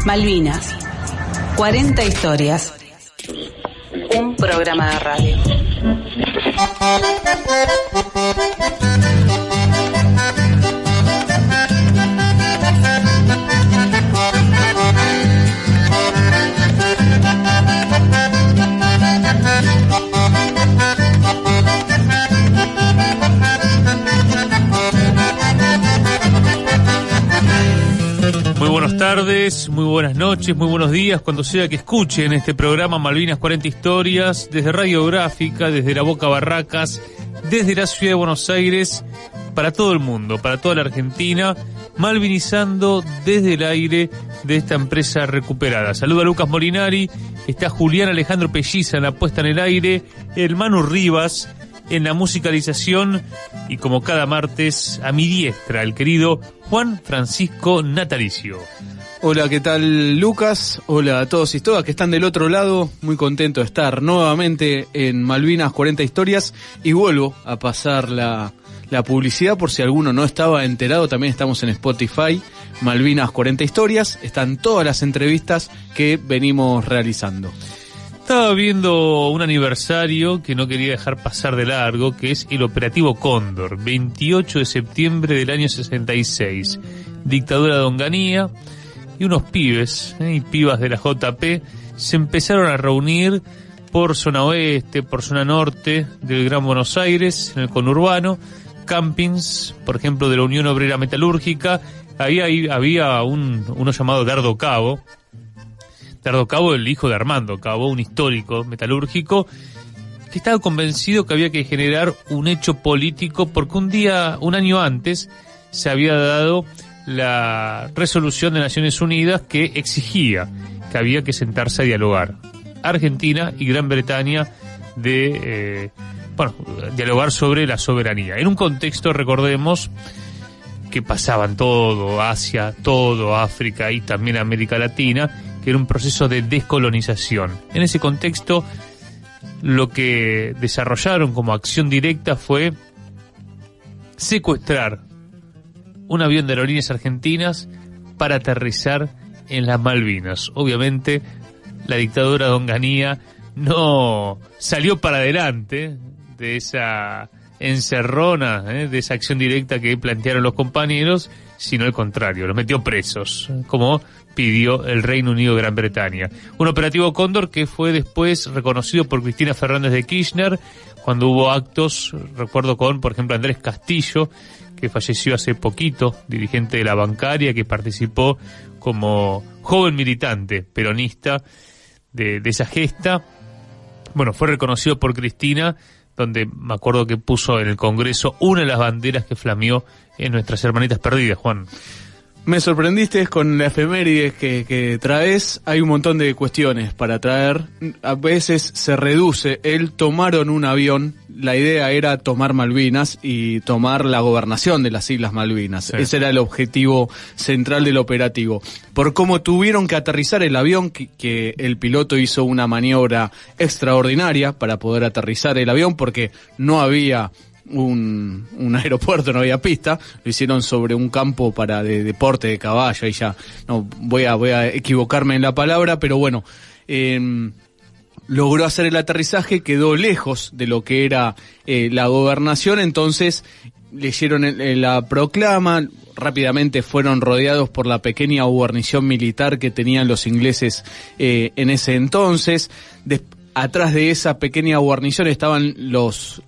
Malvinas, 40 historias. Un programa de radio. Muy buenas tardes, muy buenas noches, muy buenos días, cuando sea que escuchen este programa Malvinas 40 historias, desde Radiográfica, desde La Boca Barracas, desde la ciudad de Buenos Aires, para todo el mundo, para toda la Argentina, malvinizando desde el aire de esta empresa recuperada. Saludo a Lucas Molinari, está Julián Alejandro Pelliza en la puesta en el aire, el Manu Rivas en la musicalización y como cada martes a mi diestra el querido Juan Francisco Natalicio. Hola, ¿qué tal, Lucas? Hola a todos y todas que están del otro lado. Muy contento de estar nuevamente en Malvinas 40 historias y vuelvo a pasar la publicidad por si alguno no estaba enterado. También estamos en Spotify, Malvinas 40 historias. Están todas las entrevistas que venimos realizando. Estaba viendo un aniversario que no quería dejar pasar de largo, que es el Operativo Cóndor, 28 de septiembre del año 66. Dictadura de Onganía, y unos pibes y pibas de la JP se empezaron a reunir por zona oeste, por zona norte del Gran Buenos Aires, en el conurbano, campings, por ejemplo, de la Unión Obrera Metalúrgica. Había uno llamado Dardo Cabo, el hijo de Armando Cabo, un histórico metalúrgico, que estaba convencido que había que generar un hecho político porque un año antes, se había dado la resolución de Naciones Unidas que exigía que había que sentarse a dialogar. Argentina y Gran Bretaña dialogar sobre la soberanía. En un contexto, recordemos, que pasaban todo Asia, todo África y también América Latina, que era un proceso de descolonización. En ese contexto, lo que desarrollaron como acción directa fue secuestrar un avión de Aerolíneas Argentinas para aterrizar en las Malvinas. Obviamente, la dictadura de Onganía no salió para adelante de esa encerrona, de esa acción directa que plantearon los compañeros, sino al contrario, los metió presos, como pidió el Reino Unido de Gran Bretaña. Un operativo Cóndor que fue después reconocido por Cristina Fernández de Kirchner, cuando hubo actos, recuerdo con, por ejemplo, Andrés Castillo, que falleció hace poquito, dirigente de la bancaria, que participó como joven militante peronista de esa gesta. Bueno, fue reconocido por Cristina, donde me acuerdo que puso en el Congreso una de las banderas que flameó en Nuestras Hermanitas Perdidas, Juan. Me sorprendiste con la efemérides que traes. Hay un montón de cuestiones para traer. A veces se reduce tomaron un avión. La idea era tomar Malvinas y tomar la gobernación de las Islas Malvinas. Sí. Ese era el objetivo central del operativo. Por cómo tuvieron que aterrizar el avión, que el piloto hizo una maniobra extraordinaria para poder aterrizar el avión, porque no había un aeropuerto, no había pista, lo hicieron sobre un campo de deporte de caballo, y ya no voy a equivocarme en la palabra, pero bueno, logró hacer el aterrizaje, quedó lejos de lo que era la gobernación. Entonces leyeron la proclama, rápidamente fueron rodeados por la pequeña guarnición militar que tenían los ingleses en ese entonces. Atrás de esa pequeña guarnición estaban los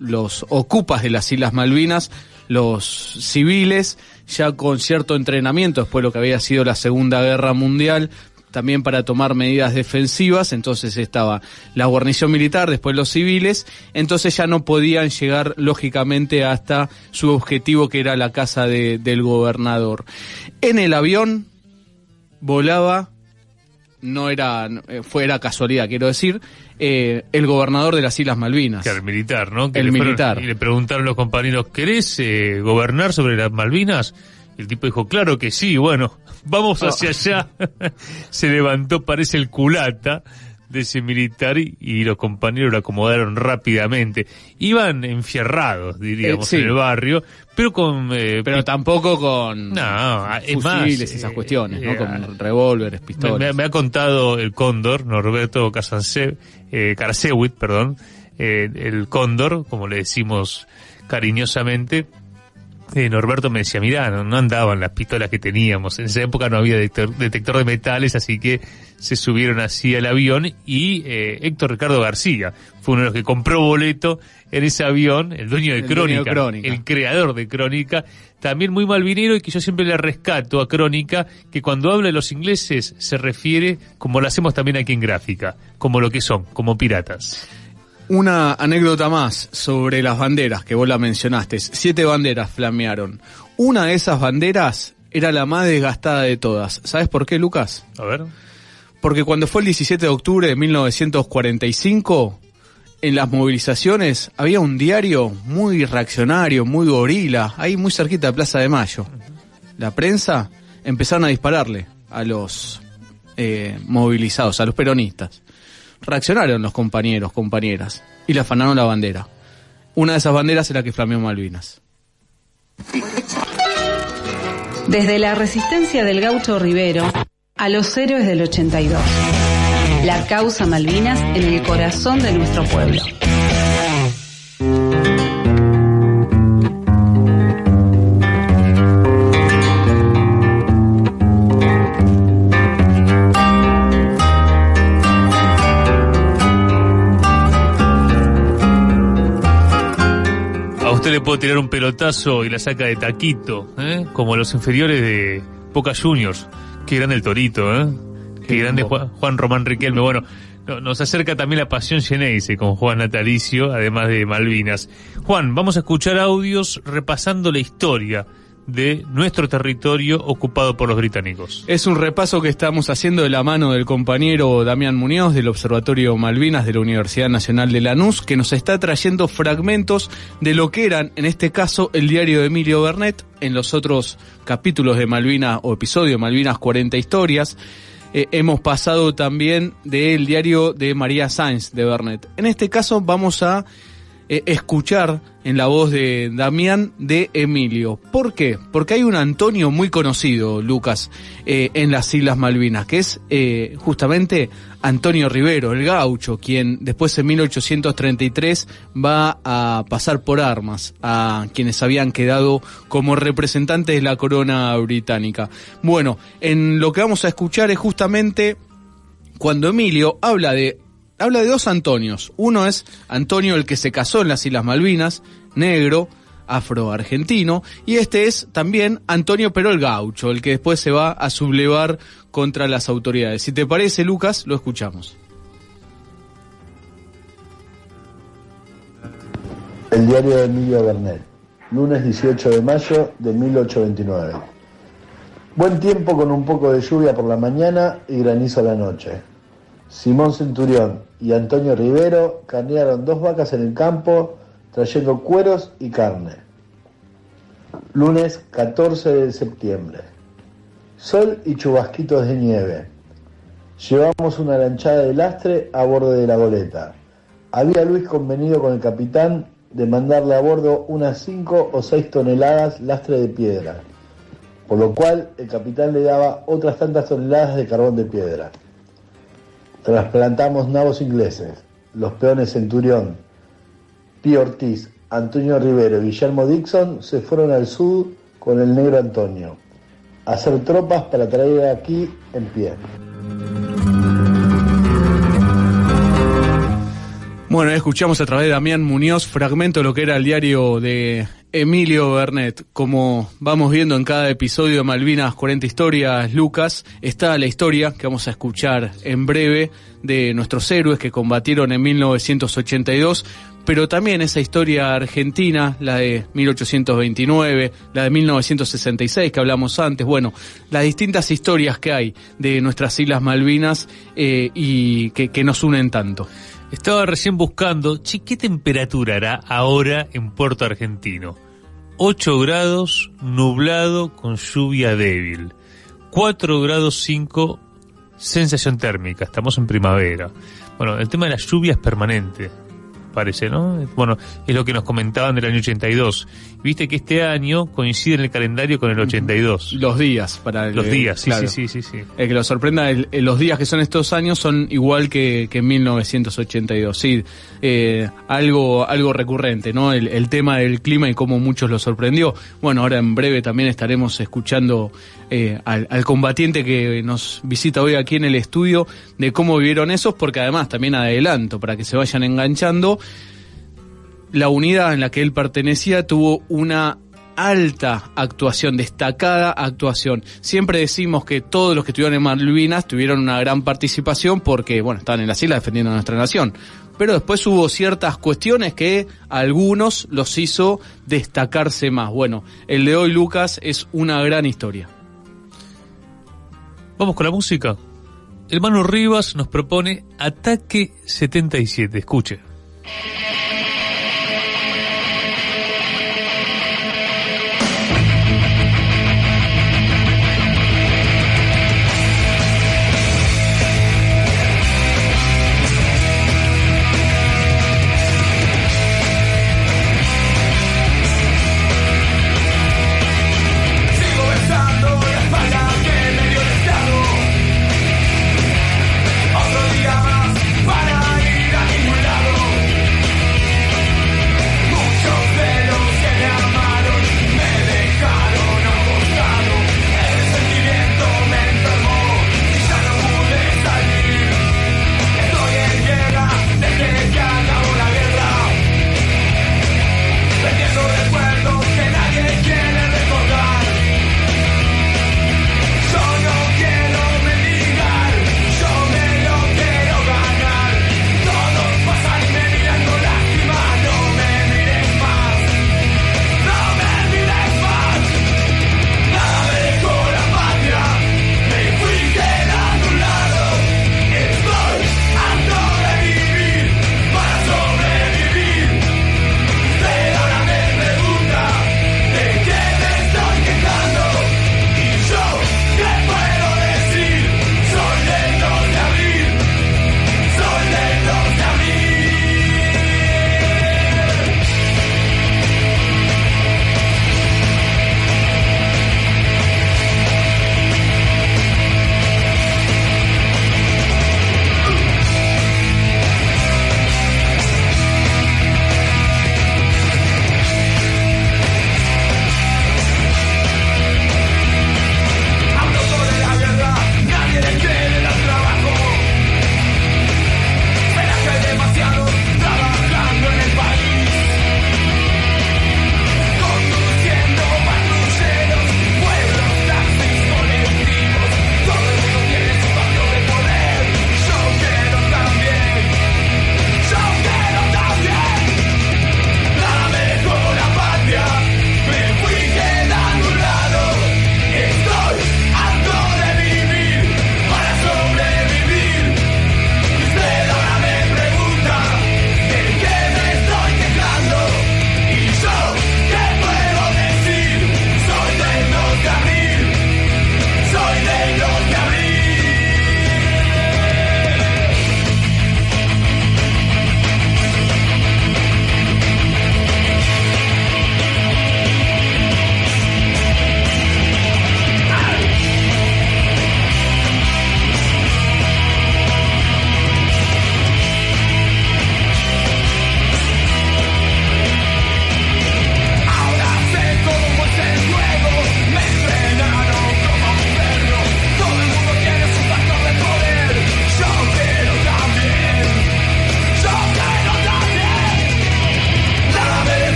ocupas de las Islas Malvinas, los civiles, ya con cierto entrenamiento después de lo que había sido la Segunda Guerra Mundial, también para tomar medidas defensivas. Entonces estaba la guarnición militar, después los civiles. Entonces ya no podían llegar lógicamente hasta su objetivo, que era la casa del gobernador. En el avión volaba, fuera casualidad, quiero decir, el gobernador de las Islas Malvinas. Claro, el militar, ¿no? El militar. Y le preguntaron los compañeros, ¿querés gobernar sobre las Malvinas? Y el tipo dijo, claro que sí, bueno, vamos hacia allá. Se levantó, parece el culata, de ese militar y los compañeros lo acomodaron rápidamente. Iban enfierrados, diríamos, sí, en el barrio, pero con... pero tampoco con es fusiles más, y esas cuestiones, ¿no? Con revólveres, pistolas. Me ha contado el Cóndor, Norberto Karasewicz, el Cóndor, como le decimos cariñosamente. Norberto me decía, mirá, no andaban las pistolas que teníamos. En esa época no había detector de metales, así que se subieron así al avión y Héctor Ricardo García fue uno de los que compró boleto en ese avión, el dueño de Crónica, el creador de Crónica, también muy malvinero, y que yo siempre le rescato a Crónica, que cuando habla de los ingleses se refiere, como lo hacemos también aquí en Gráfica, como lo que son, como piratas. Una anécdota más sobre las banderas, que vos la mencionaste. 7 banderas flamearon. Una de esas banderas era la más desgastada de todas. ¿Sabes por qué, Lucas? A ver. Porque cuando fue el 17 de octubre de 1945, en las movilizaciones había un diario muy reaccionario, muy gorila, ahí muy cerquita de Plaza de Mayo. La prensa empezaron a dispararle a los movilizados, a los peronistas. Reaccionaron los compañeras, y le afanaron la bandera. Una de esas banderas es la que flameó Malvinas. Desde la resistencia del gaucho Rivero a los héroes del 82. La causa Malvinas en el corazón de nuestro pueblo. Le puedo tirar un pelotazo y la saca de taquito, como los inferiores de Boca Juniors. Qué grande el Torito, qué grande Juan Román Riquelme. Bueno, nos acerca también la pasión Xeneize con Juan Natalicio, además de Malvinas. Juan, vamos a escuchar audios repasando la historia de nuestro territorio ocupado por los británicos. Es un repaso que estamos haciendo de la mano del compañero Damián Muñoz del Observatorio Malvinas de la Universidad Nacional de Lanús, que nos está trayendo fragmentos de lo que eran, en este caso, el diario de Emilio Bernet. En los otros capítulos de Malvinas o episodio de Malvinas 40 historias, hemos pasado también del diario de María Sáenz de Bernet. En este caso vamos a escuchar en la voz de Damián de Emilio. ¿Por qué? Porque hay un Antonio muy conocido, Lucas, en las Islas Malvinas, que es justamente Antonio Rivero, el gaucho, quien después en 1833 va a pasar por armas a quienes habían quedado como representantes de la corona británica. Bueno, en lo que vamos a escuchar es justamente cuando Emilio habla de 2 Antonios. Uno es Antonio, el que se casó en las Islas Malvinas, negro, afro-argentino, y este es también Antonio pero el gaucho, el que después se va a sublevar contra las autoridades. Si te parece, Lucas, lo escuchamos. El diario de Emilio Bernet, lunes 18 de mayo de 1829. Buen tiempo con un poco de lluvia por la mañana y granizo a la noche. Simón Centurión y Antonio Rivero carnearon 2 vacas en el campo, trayendo cueros y carne. Lunes 14 de septiembre. Sol y chubasquitos de nieve. Llevamos una lanchada de lastre a bordo de la goleta. Había Luis convenido con el capitán de mandarle a bordo unas 5 o 6 toneladas lastre de piedra, por lo cual el capitán le daba otras tantas toneladas de carbón de piedra. Trasplantamos nabos ingleses, los peones Centurión, Pío Ortiz, Antonio Rivero y Guillermo Dixon se fueron al sur con el negro Antonio, a hacer tropas para traer aquí en pie. Bueno, escuchamos a través de Damián Muñoz fragmento de lo que era el diario de Emilio Bernet. Como vamos viendo en cada episodio de Malvinas 40 historias, Lucas, está la historia que vamos a escuchar en breve de nuestros héroes que combatieron en 1982, pero también esa historia argentina, la de 1829, la de 1966 que hablamos antes, bueno, las distintas historias que hay de nuestras Islas Malvinas y que nos unen tanto. Estaba recién buscando, ¿qué temperatura hará ahora en Puerto Argentino? 8 grados, nublado, con lluvia débil. 4 grados 5 sensación térmica, estamos en primavera. Bueno, el tema de la lluvia es permanente, parece, ¿no? Bueno, es lo que nos comentaban del año 82. Viste que este año coincide en el calendario con el 82. Los días, los días, sí, claro. sí. El que lo sorprenda, los días que son estos años son igual que en 1982. Sí, algo recurrente, ¿no? El tema del clima y cómo muchos lo sorprendió. Bueno, ahora en breve también estaremos escuchando al combatiente que nos visita hoy aquí en el estudio de cómo vivieron esos, porque además también adelanto para que se vayan enganchando. La unidad en la que él pertenecía tuvo una alta actuación, destacada actuación. Siempre decimos que todos los que estuvieron en Malvinas tuvieron una gran participación porque, bueno, estaban en las islas defendiendo a nuestra nación. Pero después hubo ciertas cuestiones que a algunos los hizo destacarse más. Bueno, el de hoy, Lucas, es una gran historia. Vamos con la música. El Manu Rivas nos propone Ataque 77. Escuche.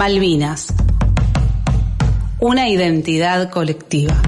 Malvinas. una identidad colectiva.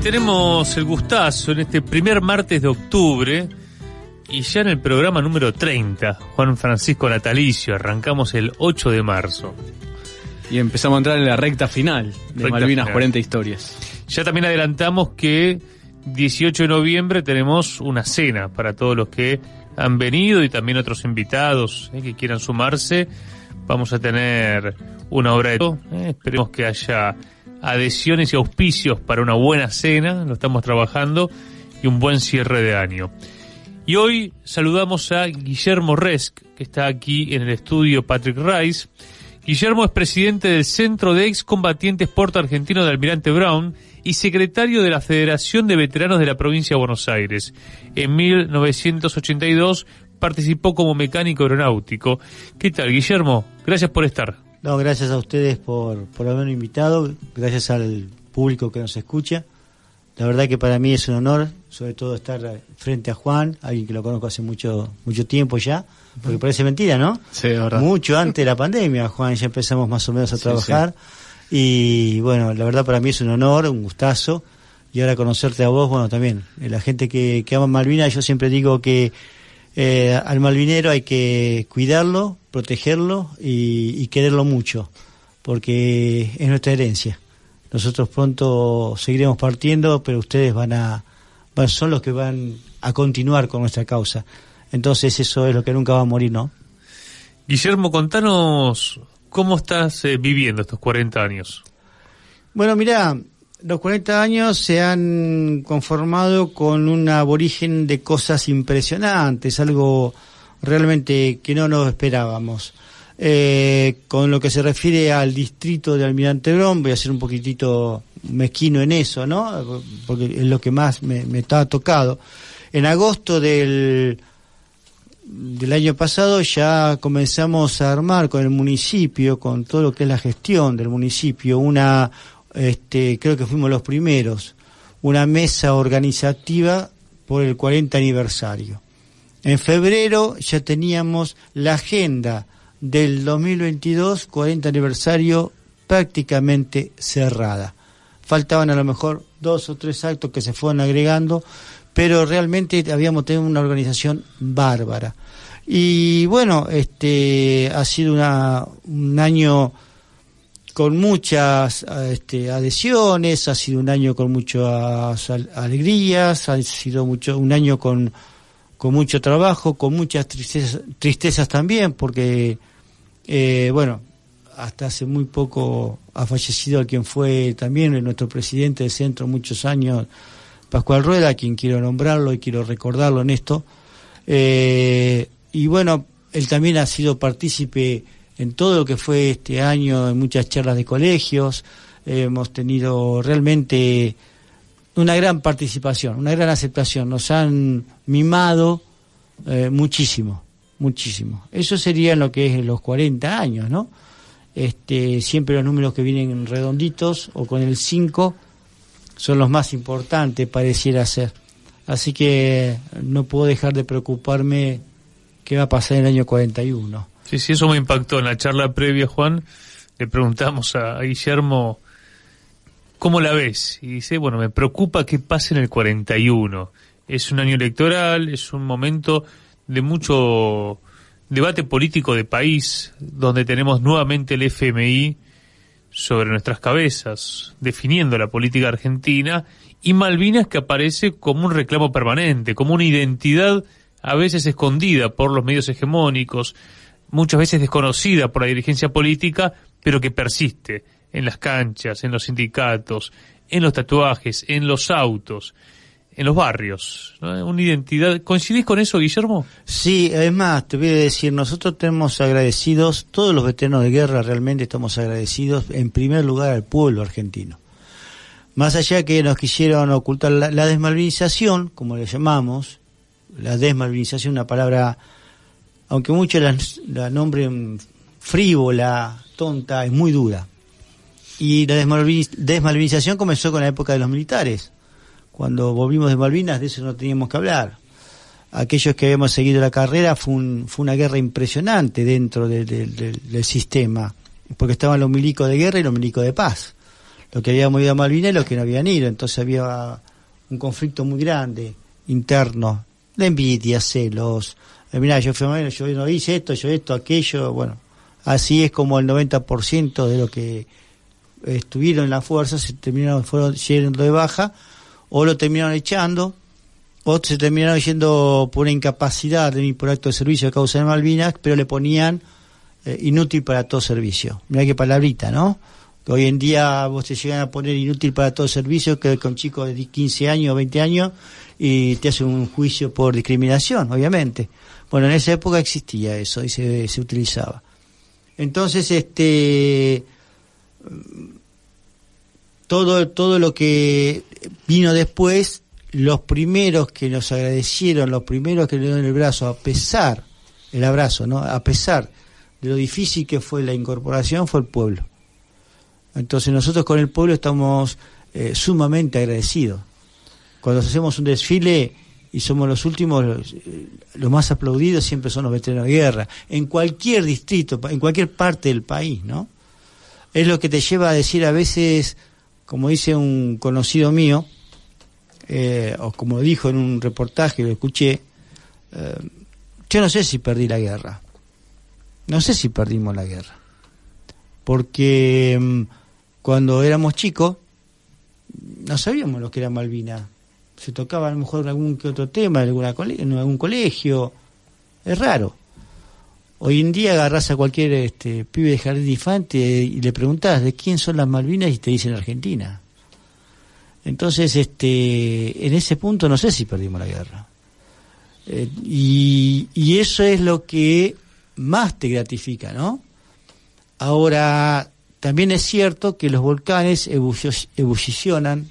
Tenemos el gustazo en este primer martes de octubre y ya en el programa número 30, Juan Francisco natalicio, arrancamos el 8 de marzo. Y empezamos a entrar en la recta final de Malvinas 40 historias. Ya también adelantamos que 18 de noviembre tenemos una cena para todos los que han venido y también otros invitados que quieran sumarse. Vamos a tener una obra de esperemos que haya adhesiones y auspicios para una buena cena, lo estamos trabajando, y un buen cierre de año. Y hoy saludamos a Guillermo Resch, que está aquí en el estudio Patrick Rice. Guillermo es presidente del Centro de Excombatientes Puerto Argentino de Almirante Brown y secretario de la Federación de Veteranos de la Provincia de Buenos Aires. En 1982 participó como mecánico aeronáutico. ¿Qué tal, Guillermo? Gracias por estar. No, gracias a ustedes por haberme invitado, gracias al público que nos escucha. La verdad que para mí es un honor, sobre todo estar frente a Juan, alguien que lo conozco hace mucho tiempo ya, porque parece mentira, ¿no? Sí, verdad. Mucho antes de la pandemia, Juan, ya empezamos más o menos a trabajar. Sí. Y bueno, la verdad para mí es un honor, un gustazo, y ahora conocerte a vos, bueno, también, la gente que ama Malvinas, yo siempre digo que al malvinero hay que cuidarlo, protegerlo y quererlo mucho, porque es nuestra herencia. Nosotros pronto seguiremos partiendo, pero ustedes son los que van a continuar con nuestra causa. Entonces eso es lo que nunca va a morir, ¿no? Guillermo, contanos cómo estás viviendo estos 40 años. Bueno, mirá, los 40 años se han conformado con un aborigen de cosas impresionantes, algo realmente que no nos esperábamos. Con lo que se refiere al distrito de Almirante Brown, voy a ser un poquitito mezquino en eso, ¿no? Porque es lo que más me está tocado. En agosto del año pasado ya comenzamos a armar con el municipio, con todo lo que es la gestión del municipio, creo que fuimos los primeros, una mesa organizativa por el 40 aniversario. En febrero ya teníamos la agenda del 2022, 40 aniversario, prácticamente cerrada. Faltaban a lo mejor 2 o 3 actos que se fueron agregando, pero realmente habíamos tenido una organización bárbara. Y bueno, ha sido un año con muchas adhesiones, ha sido un año con muchas alegrías, ha sido un año con mucho trabajo, con muchas tristezas también, porque hasta hace muy poco ha fallecido quien fue también nuestro presidente del centro muchos años, Pascual Rueda, a quien quiero nombrarlo y quiero recordarlo en esto. Y bueno, él también ha sido partícipe en todo lo que fue este año, en muchas charlas de colegios. Hemos tenido realmente una gran participación, una gran aceptación. Nos han mimado muchísimo. Eso sería lo que es los 40 años, ¿no? Siempre los números que vienen redonditos o con el 5 son los más importantes, pareciera ser. Así que no puedo dejar de preocuparme qué va a pasar en el año 41. Sí, eso me impactó. En la charla previa, Juan, le preguntamos a Guillermo ¿cómo la ves? Y dice, bueno, me preocupa qué pase en el 41. Es un año electoral, es un momento de mucho debate político de país, donde tenemos nuevamente el FMI sobre nuestras cabezas, definiendo la política argentina, y Malvinas que aparece como un reclamo permanente, como una identidad a veces escondida por los medios hegemónicos, muchas veces desconocida por la dirigencia política, pero que persiste en las canchas, en los sindicatos, en los tatuajes, en los autos. en los barrios, ¿no? Una identidad. ¿Coincidís con eso, Guillermo? Sí, es más, te voy a decir, nosotros tenemos agradecidos, todos los veteranos de guerra realmente estamos agradecidos, en primer lugar al pueblo argentino. Más allá que nos quisieron ocultar la desmalvinización, como le llamamos, la desmalvinización, una palabra, aunque muchos la nombren frívola, tonta, es muy dura. Y la desmalvinización comenzó con la época de los militares. Cuando volvimos de Malvinas, de eso no teníamos que hablar. Aquellos que habíamos seguido la carrera, fue una guerra impresionante dentro del sistema, porque estaban los milicos de guerra y los milicos de paz. Los que habíamos ido a Malvinas y los que no habían ido. Entonces había un conflicto muy grande, interno, de envidia, celos. Mirá, yo no hice esto, yo esto, aquello. Bueno, así es como el 90% de los que estuvieron en la fuerza fueron yendo de baja, o lo terminaron echando, o se terminaron yendo por una incapacidad por acto de servicio a causa de Malvinas, pero le ponían inútil para todo servicio. Mirá qué palabrita, ¿no? Que hoy en día vos te llegan a poner inútil para todo servicio, que con chicos de 15 años, 20 años, y te hacen un juicio por discriminación, obviamente. Bueno, en esa época existía eso y se utilizaba. Entonces, todo lo que vino después, los primeros que nos agradecieron, los primeros que le dieron el abrazo, a pesar de lo difícil que fue la incorporación, fue el pueblo. Entonces nosotros con el pueblo estamos sumamente agradecidos. Cuando hacemos un desfile y somos los últimos, los más aplaudidos siempre son los veteranos de guerra, en cualquier distrito, en cualquier parte del país, ¿no? Es lo que te lleva a decir a veces, como dice un conocido mío, o como dijo en un reportaje, lo escuché, yo no sé si perdí la guerra, no sé si perdimos la guerra, porque cuando éramos chicos no sabíamos lo que era Malvinas, se tocaba a lo mejor algún que otro tema en algún colegio, es raro. Hoy en día agarrás a cualquier pibe de jardín de infante y le preguntás de quién son las Malvinas y te dicen Argentina. Entonces, en ese punto no sé si perdimos la guerra. Y eso es lo que más te gratifica, ¿no? Ahora, también es cierto que los volcanes ebullicionan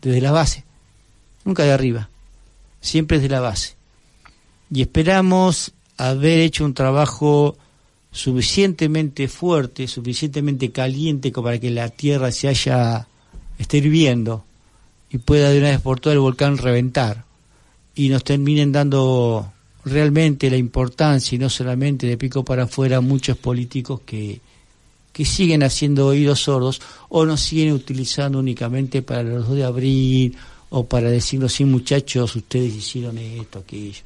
desde la base, nunca de arriba, siempre desde la base. Y esperamos haber hecho un trabajo suficientemente fuerte, suficientemente caliente como para que la tierra esté hirviendo y pueda de una vez por todas el volcán reventar y nos terminen dando realmente la importancia, y no solamente de pico para afuera, muchos políticos que siguen haciendo oídos sordos o nos siguen utilizando únicamente para los 2 de abril o para decirnos, sí, muchachos, ustedes hicieron esto, aquello.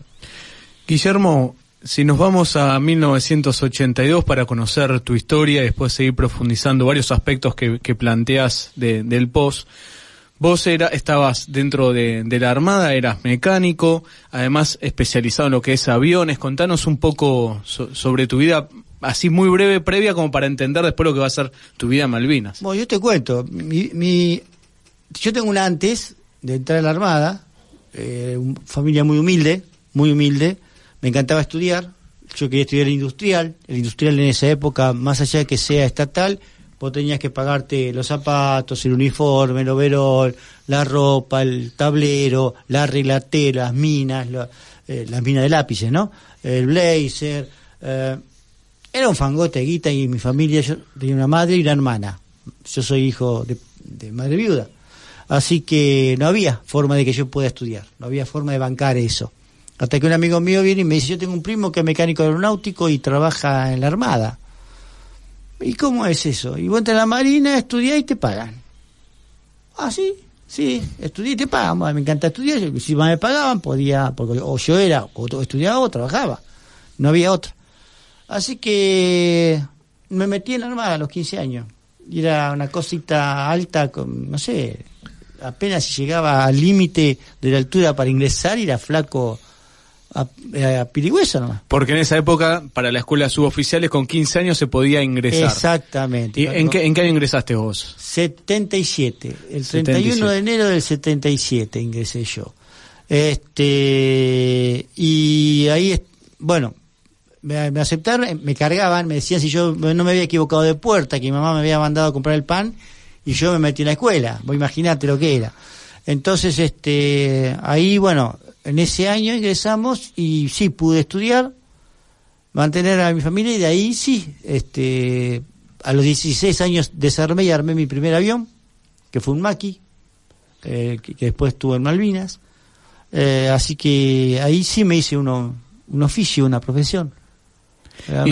Guillermo, si nos vamos a 1982 para conocer tu historia y después seguir profundizando varios aspectos que planteas del post, vos estabas dentro de la Armada, eras mecánico, además especializado en lo que es aviones. Contanos un poco sobre tu vida, así muy breve, previa, como para entender después lo que va a ser tu vida en Malvinas. Bueno, yo te cuento, yo tengo un antes de entrar a la Armada, familia muy humilde, me encantaba estudiar, yo quería estudiar el industrial en esa época, más allá de que sea estatal, vos tenías que pagarte los zapatos, el uniforme, el overol, la ropa, el tablero, la reglatera, las minas de lápices, ¿no? El blazer, era un fangote de guita, y mi familia, yo tenía una madre y una hermana, yo soy hijo de madre viuda, así que no había forma de que yo pueda estudiar, no había forma de bancar eso. Hasta que un amigo mío viene y me dice, yo tengo un primo que es mecánico aeronáutico y trabaja en la Armada. ¿Y cómo es eso? Y vos entras a la Marina, estudiás y te pagan. Ah, sí, estudié y te pagan. Bueno, me encanta estudiar, si más me pagaban podía, porque o yo estudiaba o trabajaba, no había otra. Así que me metí en la Armada a los 15 años. Y era una cosita alta, no sé, apenas si llegaba al límite de la altura para ingresar y era flaco a pirigüeso nomás. Porque en esa época, para la escuela suboficiales, con 15 años se podía ingresar. Exactamente. ¿Y en qué año ingresaste vos? 77. El 31 de enero del 77 ingresé yo. Y ahí, bueno, me aceptaron, me cargaban, me decían si yo no me había equivocado de puerta, que mi mamá me había mandado a comprar el pan y yo me metí en la escuela. Vos imaginate lo que era. Entonces, ahí, bueno, en ese año ingresamos y sí, pude estudiar, mantener a mi familia, y de ahí sí, a los 16 años desarmé y armé mi primer avión, que fue un Maki, que después estuvo en Malvinas. Así que ahí sí me hice un oficio, una profesión. Y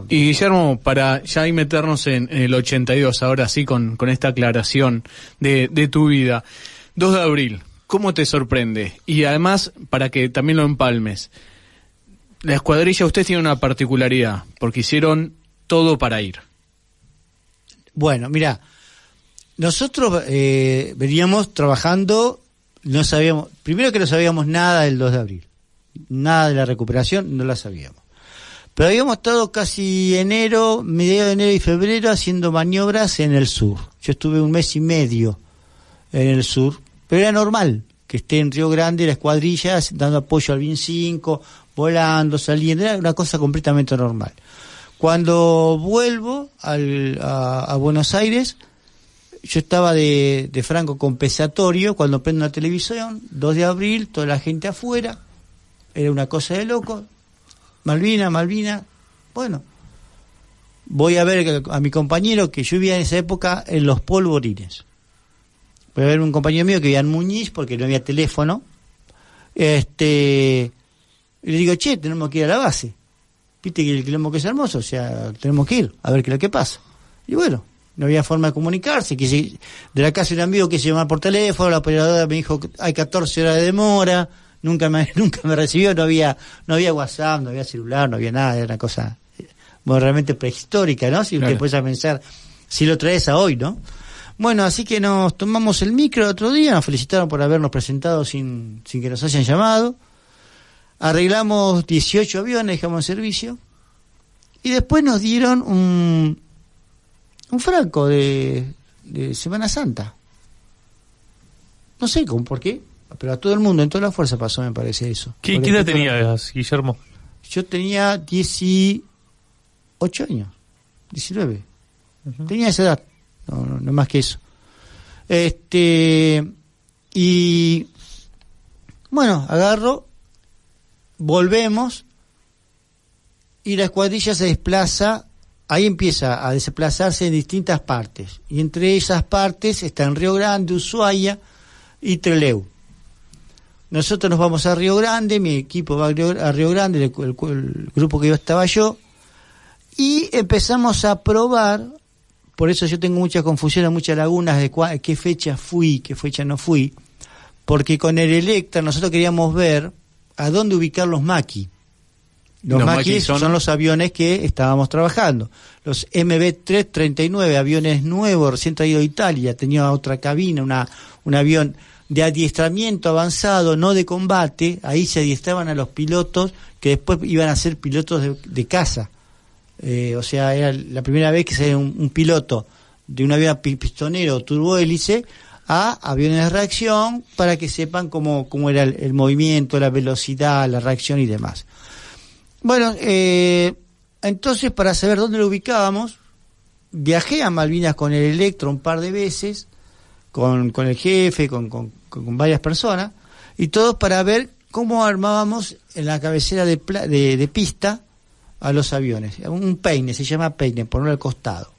Guillermo, para ya ahí meternos en el 82, ahora sí, con esta aclaración de tu vida. 2 de abril, ¿cómo te sorprende? Y además, para que también lo empalmes, la escuadrilla, usted tiene una particularidad, porque hicieron todo para ir. Bueno, mira, nosotros veníamos trabajando, no sabíamos, primero que no sabíamos nada del 2 de abril, nada de la recuperación, no la sabíamos. Pero habíamos estado casi mediados de enero y febrero haciendo maniobras en el sur. Yo estuve 1 mes y medio en el sur, pero era normal que esté en Río Grande la escuadrilla dando apoyo al BIN 5, volando, saliendo, era una cosa completamente normal. Cuando vuelvo a Buenos Aires, yo estaba de franco compensatorio, cuando prendo la televisión, 2 de abril, toda la gente afuera, era una cosa de loco. Malvina, bueno, voy a ver a mi compañero, que yo vivía en esa época en Los Polvorines. Voy a ver a un compañero mío que vivía en Muñiz, porque no había teléfono. Y le digo, che, tenemos que ir a la base. Viste que el quilombo que es hermoso, o sea, tenemos que ir a ver qué es lo que pasa. Y bueno, no había forma de comunicarse. De la casa de un amigo que se llamaba por teléfono, la operadora me dijo, hay 14 horas de demora. Nunca me recibió, no había WhatsApp, no había celular, no había nada, era una cosa realmente prehistórica, ¿no? Si usted puede pensar, si lo traes a hoy, ¿no? Bueno, así que nos tomamos el micro el otro día, nos felicitaron por habernos presentado sin que nos hayan llamado, arreglamos 18 aviones, dejamos en servicio, y después nos dieron un franco de Semana Santa. No sé por qué. Pero a todo el mundo, en toda la fuerza pasó, me parece eso. ¿Qué edad tenías, Guillermo? Yo tenía 18 años, 19. Uh-huh. Tenía esa edad, no más que eso. Y bueno, agarro, volvemos, y la escuadrilla se desplaza, ahí empieza a desplazarse en distintas partes. Y entre esas partes están Río Grande, Ushuaia y Trelew. Nosotros nos vamos a Río Grande, mi equipo va a Río Grande, el grupo que yo estaba yo, y empezamos a probar, por eso yo tengo mucha confusión, muchas lagunas de qué fecha fui, qué fecha no fui, porque con el Electra nosotros queríamos ver a dónde ubicar los Maki. Los Maki son los aviones que estábamos trabajando. Los MB-339, aviones nuevos, recién traído de Italia, tenía otra cabina, un avión de adiestramiento avanzado, no de combate. Ahí se adiestraban a los pilotos que después iban a ser pilotos de caza. O sea, era la primera vez que salía un piloto de un avión pistonero turbohélice a aviones de reacción, para que sepan cómo era el movimiento, la velocidad, la reacción y demás. Bueno, entonces, para saber dónde lo ubicábamos, viajé a Malvinas con el Electro un par de veces, con el jefe, con varias personas, y todos para ver cómo armábamos en la cabecera de pista a los aviones. Un peine, se llama peine, ponerlo al costado.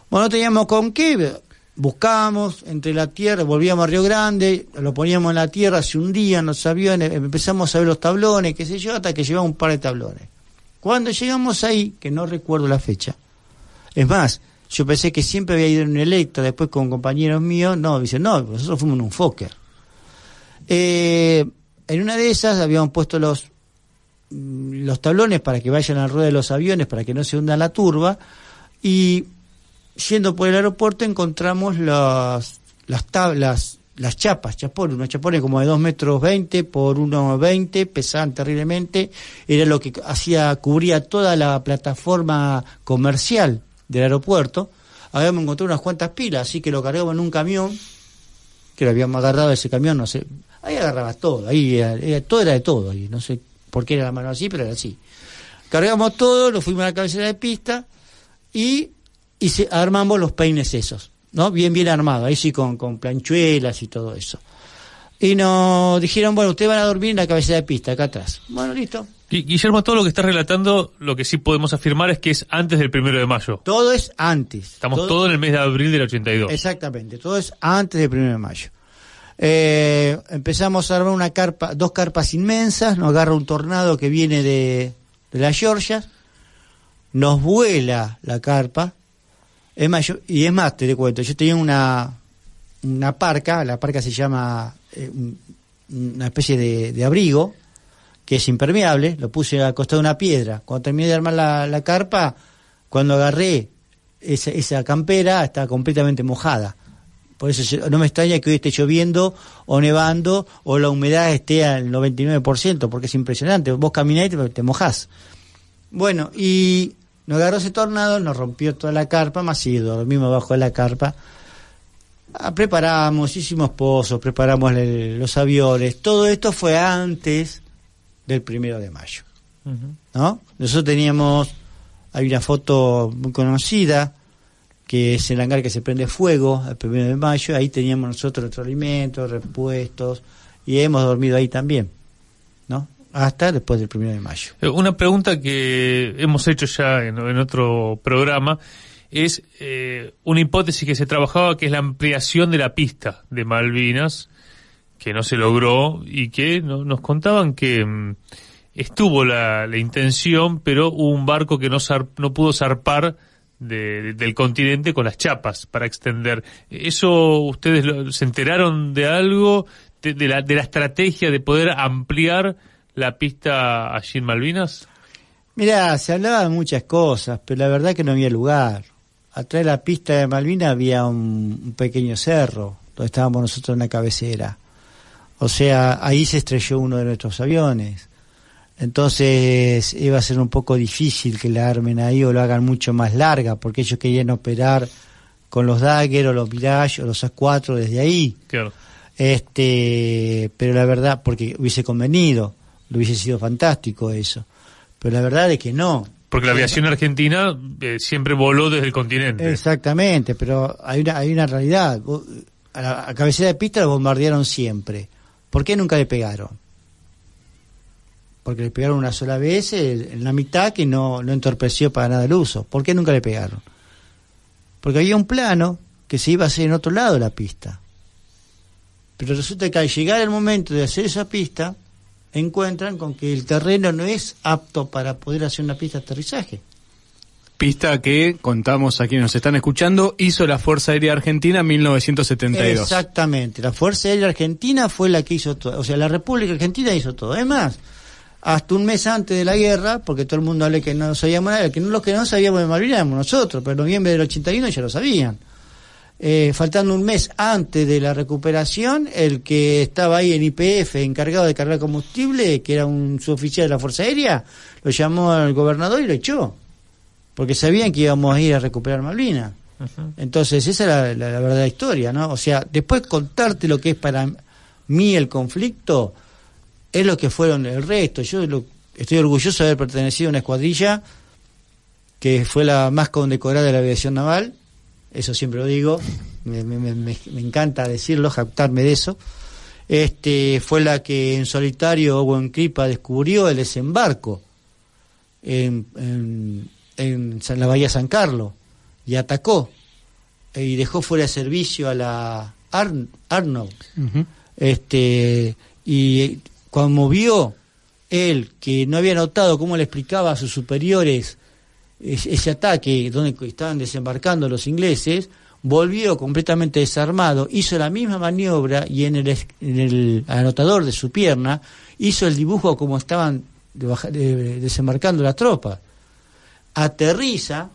Bueno, no teníamos con qué, buscábamos entre la tierra, volvíamos a Río Grande, lo poníamos en la tierra, se hundían los aviones, empezamos a ver los tablones, qué sé yo, hasta que llegamos un par de tablones. Cuando llegamos ahí, que no recuerdo la fecha, es más, yo pensé que siempre había ido en un Electra, después con compañeros míos, dicen, nosotros fuimos en un Fokker. En una de esas habíamos puesto los tablones para que vayan a la rueda de los aviones, para que no se hunda la turba, y yendo por el aeropuerto encontramos las tablas, las chapones, unos chapones como de 2,20 metros por 1,20, pesaban terriblemente, era lo que cubría toda la plataforma comercial del aeropuerto. Habíamos encontrado unas cuantas pilas, así que lo cargamos en un camión, que lo habíamos agarrado ese camión, no sé, ahí agarraba todo, todo era de todo, ahí no sé por qué era la mano así, pero era así. Cargamos todo, lo fuimos a la cabecera de pista y armamos los peines esos, ¿no? Bien armado, ahí sí con planchuelas y todo eso. Y nos dijeron, bueno, ustedes van a dormir en la cabecera de pista, acá atrás. Bueno, listo. Guillermo, todo lo que estás relatando, lo que sí podemos afirmar es que es antes del 1 de mayo. Todo es antes. Estamos todo en el mes de abril del 82. Exactamente, todo es antes del 1 de mayo. Empezamos a armar dos carpas inmensas, nos agarra un tornado que viene de las Georgias, nos vuela la carpa. Es más, te cuento, yo tenía una parca, la parca se llama una especie de abrigo, que es impermeable, lo puse al costado de una piedra. Cuando terminé de armar la carpa, cuando agarré esa campera, estaba completamente mojada. Por eso no me extraña que hoy esté lloviendo o nevando o la humedad esté al 99%, porque es impresionante. Vos caminás y te mojás. Bueno, y nos agarró ese tornado, nos rompió toda la carpa, más sí, dormimos bajo de la carpa. Preparamos, hicimos pozos, preparamos los aviones. Todo esto fue antes del 1 de mayo. ¿No? Nosotros hay una foto muy conocida, que es el hangar que se prende fuego el 1 de mayo, ahí teníamos nosotros nuestros alimentos, repuestos, y hemos dormido ahí también, ¿no? Hasta después del 1 de mayo. Una pregunta que hemos hecho ya en otro programa es una hipótesis que se trabajaba, que es la ampliación de la pista de Malvinas, que no se logró, y que nos contaban que estuvo la intención, pero hubo un barco que no pudo zarpar del continente con las chapas para extender. ¿Eso ustedes se enteraron de algo, de la estrategia de poder ampliar la pista allí en Malvinas? Mirá, se hablaba de muchas cosas, pero la verdad que no había lugar. Atrás de la pista de Malvinas había un pequeño cerro, donde estábamos nosotros en la cabecera. O sea, ahí se estrelló uno de nuestros aviones. Entonces iba a ser un poco difícil que la armen ahí o lo hagan mucho más larga, porque ellos querían operar con los Dagger o los Mirage o los A4 desde ahí. Claro. Pero la verdad, porque hubiese convenido, lo hubiese sido fantástico eso. Pero la verdad es que no. Porque la aviación argentina siempre voló desde el continente. Exactamente, pero hay una realidad. A la cabecera de pista lo bombardearon siempre. ¿Por qué nunca le pegaron? Porque le pegaron una sola vez en la mitad, que no entorpeció para nada el uso. ¿Por qué nunca le pegaron? Porque había un plano que se iba a hacer en otro lado de la pista. Pero resulta que al llegar el momento de hacer esa pista, encuentran con que el terreno no es apto para poder hacer una pista de aterrizaje. Pista que, contamos a quienes nos están escuchando, hizo la Fuerza Aérea Argentina en 1972. Exactamente, la Fuerza Aérea Argentina fue la que hizo todo, o sea, la República Argentina hizo todo. Es más, hasta un mes antes de la guerra, porque todo el mundo habla que no sabíamos nada, los que no sabíamos de Malvinas éramos nosotros, pero en noviembre del 81 ya lo sabían. Faltando un mes antes de la recuperación, el que estaba ahí en YPF encargado de cargar combustible, que era un suboficial de la Fuerza Aérea, lo llamó al gobernador y lo echó, porque sabían que íbamos a ir a recuperar Malvinas. Uh-huh. Entonces esa es la verdadera historia, ¿no? O sea, después contarte lo que es para mí el conflicto es lo que fueron el resto. Yo estoy orgulloso de haber pertenecido a una escuadrilla que fue la más condecorada de la aviación naval. Eso siempre lo digo, me encanta decirlo, jactarme de eso. Fue la que en solitario Owen Kripa descubrió el desembarco en la bahía San Carlos y atacó y dejó fuera de servicio a la Arnold. Uh-huh. Y cuando vio él que no había notado cómo le explicaba a sus superiores ese ataque donde estaban desembarcando los ingleses, volvió completamente desarmado, hizo la misma maniobra y en el anotador de su pierna hizo el dibujo como estaban desembarcando las tropas. Aterriza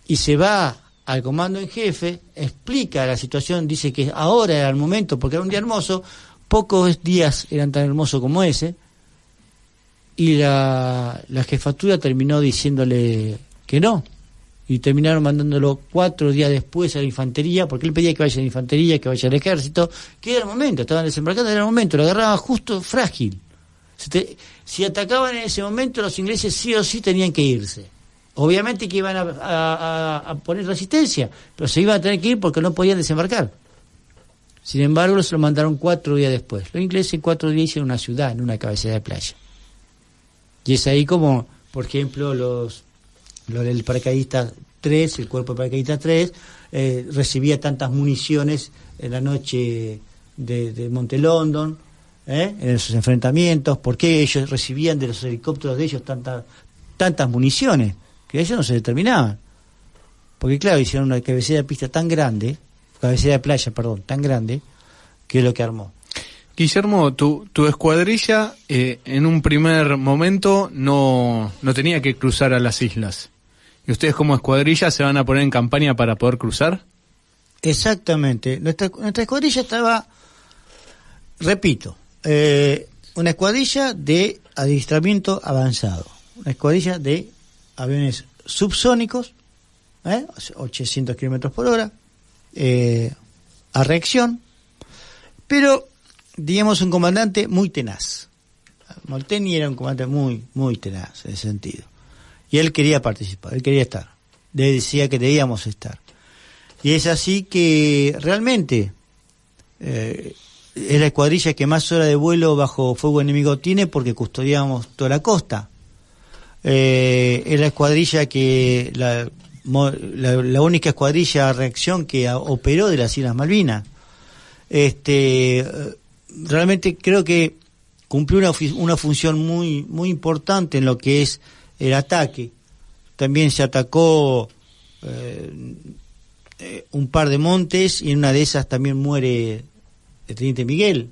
y se va al comando en jefe, explica la situación, dice que ahora era el momento porque era un día hermoso, pocos días eran tan hermosos como ese, y la jefatura terminó diciéndole que no, y terminaron mandándolo 4 días después a la infantería, porque él pedía que vaya a la infantería, que vaya al ejército, que era el momento, estaban desembarcando, era el momento, lo agarraba justo frágil. Si atacaban en ese momento, los ingleses sí o sí tenían que irse. Obviamente que iban a poner resistencia, pero se iban a tener que ir porque no podían desembarcar. Sin embargo, se lo mandaron 4 días después. Los ingleses en 4 días hicieron una ciudad, en una cabecera de playa. Y es ahí como, por ejemplo, los del paracaidista 3, el cuerpo de paracaidista 3, recibía tantas municiones en la noche de Monte London, en esos enfrentamientos, porque ellos recibían de los helicópteros de ellos tantas municiones, que ellos no se determinaban. Porque claro, hicieron una cabecera de pista tan grande, cabecera de playa, perdón, tan grande, que es lo que armó. Guillermo, tu escuadrilla en un primer momento no tenía que cruzar a las islas. ¿Y ustedes como escuadrilla se van a poner en campaña para poder cruzar? Exactamente. Nuestra escuadrilla estaba, repito, una escuadrilla de adiestramiento avanzado, una escuadrilla de aviones subsónicos, 800 kilómetros por hora, a reacción, pero digamos un comandante muy tenaz. Molteni era un comandante muy, muy tenaz en ese sentido. Y él quería participar, él quería estar. Le decía que debíamos estar. Y es así que realmente es la escuadrilla que más horas de vuelo bajo fuego enemigo tiene, porque custodiamos toda la costa. Es la escuadrilla que la única escuadrilla a reacción que operó de las Islas Malvinas. Realmente creo que cumplió una función muy, muy importante en lo que es el ataque. También se atacó un par de montes, y en una de esas también muere el teniente Miguel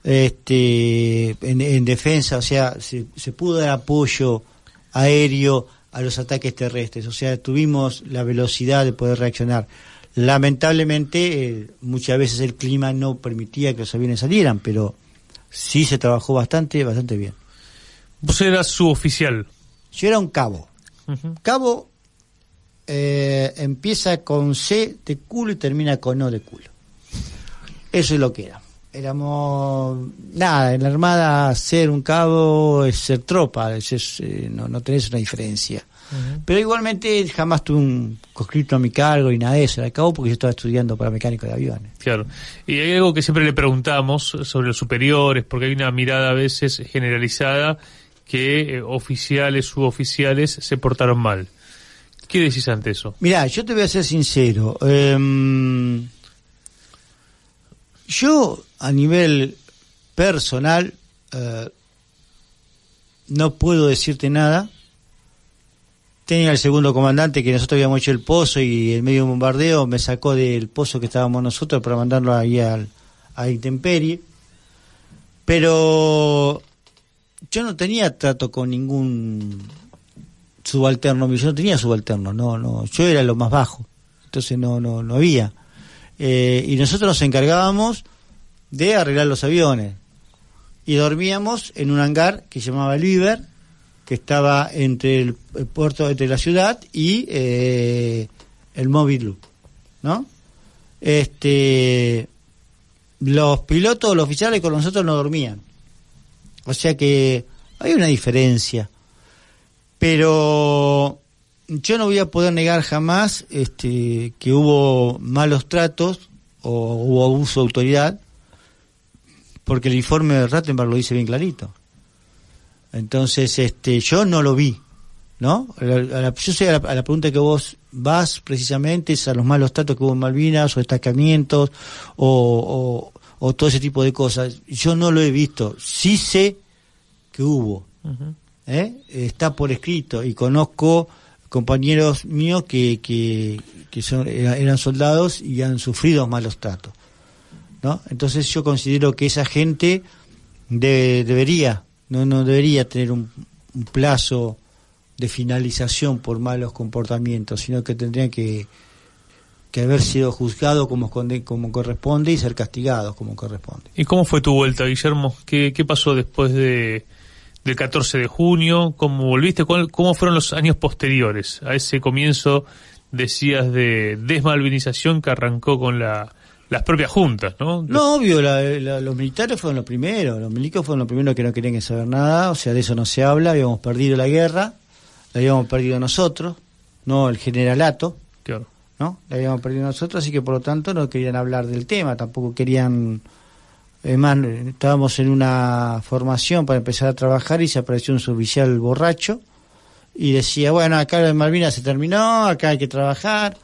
en defensa. O sea, se pudo dar apoyo aéreo a los ataques terrestres, o sea, tuvimos la velocidad de poder reaccionar. Lamentablemente muchas veces el clima no permitía que los aviones salieran, pero sí se trabajó bastante bien. Vos eras suboficial. Yo era un cabo. Uh-huh. Cabo empieza con C de culo y termina con O de culo. Eso es lo que era. Éramos, nada, en la Armada ser un cabo es ser tropa, no tenés una diferencia. Uh-huh. Pero igualmente jamás tuve un conscripto a mi cargo y nada de eso, era cabo porque yo estaba estudiando para mecánico de aviones. Claro. Y hay algo que siempre le preguntamos sobre los superiores, porque hay una mirada a veces generalizada que oficiales, suboficiales se portaron mal. ¿Qué decís ante eso? Mirá, yo te voy a ser sincero. Yo, a nivel personal, no puedo decirte nada. Tenía el segundo comandante que nosotros habíamos hecho el pozo, y en medio de un bombardeo me sacó del pozo que estábamos nosotros para mandarlo ahí a intemperie. Pero yo no tenía trato con ningún subalterno, yo no tenía subalterno, no, yo era lo más bajo, entonces no había. Y nosotros nos encargábamos de arreglar los aviones, y dormíamos en un hangar que se llamaba el Iber, que estaba entre el puerto, entre la ciudad y el Móvil Loop, ¿no? Los pilotos, los oficiales con nosotros no dormían, o sea que hay una diferencia, pero yo no voy a poder negar jamás que hubo malos tratos o hubo abuso de autoridad, porque el informe de Rattenberg lo dice bien clarito. Entonces, yo no lo vi, ¿no? Yo sé a la pregunta que vos vas precisamente es a los malos tratos que hubo en Malvinas, o destacamientos, o todo ese tipo de cosas. Yo no lo he visto, sí sé que hubo, uh-huh. Está por escrito, y conozco compañeros míos que eran soldados y han sufrido malos tratos, ¿no? Entonces yo considero que esa gente debería no debería tener un plazo de finalización por malos comportamientos, sino que tendrían que haber sido juzgados como corresponde y ser castigados como corresponde. ¿Y cómo fue tu vuelta, Guillermo? ¿Qué pasó después de del 14 de junio, ¿cómo volviste? ¿Cómo fueron los años posteriores a ese comienzo, decías, de desmalvinización que arrancó con las propias juntas, ¿no? No, obvio, los militares fueron los primeros, los milicos fueron los primeros que no querían saber nada, o sea, de eso no se habla, habíamos perdido la guerra, la habíamos perdido nosotros, no el generalato, Claro. ¿no? La habíamos perdido nosotros, así que por lo tanto no querían hablar del tema, tampoco querían. Además, estábamos en una formación para empezar a trabajar y se apareció un suboficial borracho y decía, bueno, acá en Malvinas se terminó, acá hay que trabajar.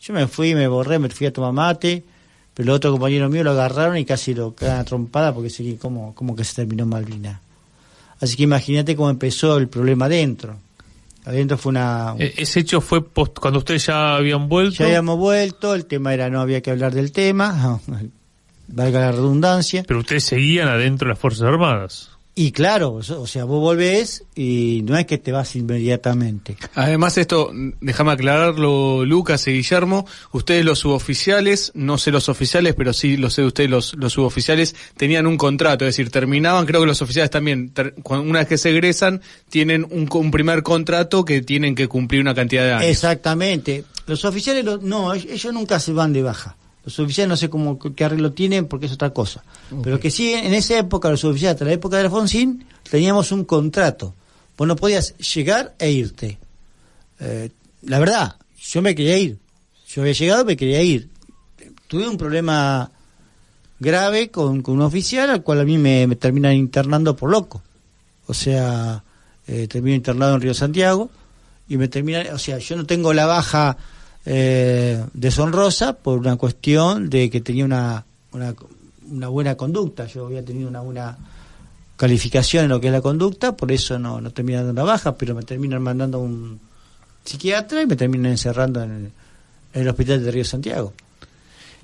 Yo me fui, me borré, me fui a tomar mate, pero el otro compañero mío lo agarraron y casi lo quedaron a trompada porque seguí como que se terminó Malvinas. Así que imagínate cómo empezó el problema adentro. Adentro fue Ese hecho fue cuando ustedes ya habían vuelto. Ya habíamos vuelto, el tema era no había que hablar del tema, valga la redundancia. Pero ustedes seguían adentro de las Fuerzas Armadas. Y claro, o sea, vos volvés y no es que te vas inmediatamente. Además esto, déjame aclararlo, Lucas y Guillermo, ustedes los suboficiales, no sé los oficiales, pero sí lo sé de ustedes los suboficiales, tenían un contrato, es decir, terminaban, creo que los oficiales también, una vez que se egresan, tienen un primer contrato que tienen que cumplir una cantidad de años. Exactamente. Los oficiales, no, ellos nunca se van de baja. Los oficiales no sé qué arreglo tienen porque es otra cosa. Okay. Pero que sí, en esa época, los oficiales, hasta la época de Alfonsín, teníamos un contrato. Vos no podías llegar e irte. La verdad, yo me quería ir. Yo había llegado, me quería ir. Tuve un problema grave con un oficial, al cual a mí me terminan internando por loco. O sea, termino internado en Río Santiago, y me terminan, o sea, yo no tengo la baja deshonrosa por una cuestión de que tenía una buena conducta. Yo había tenido una buena calificación en lo que es la conducta, por eso no terminan dando una baja, pero me terminan mandando a un psiquiatra y me terminan encerrando en el hospital de Río Santiago.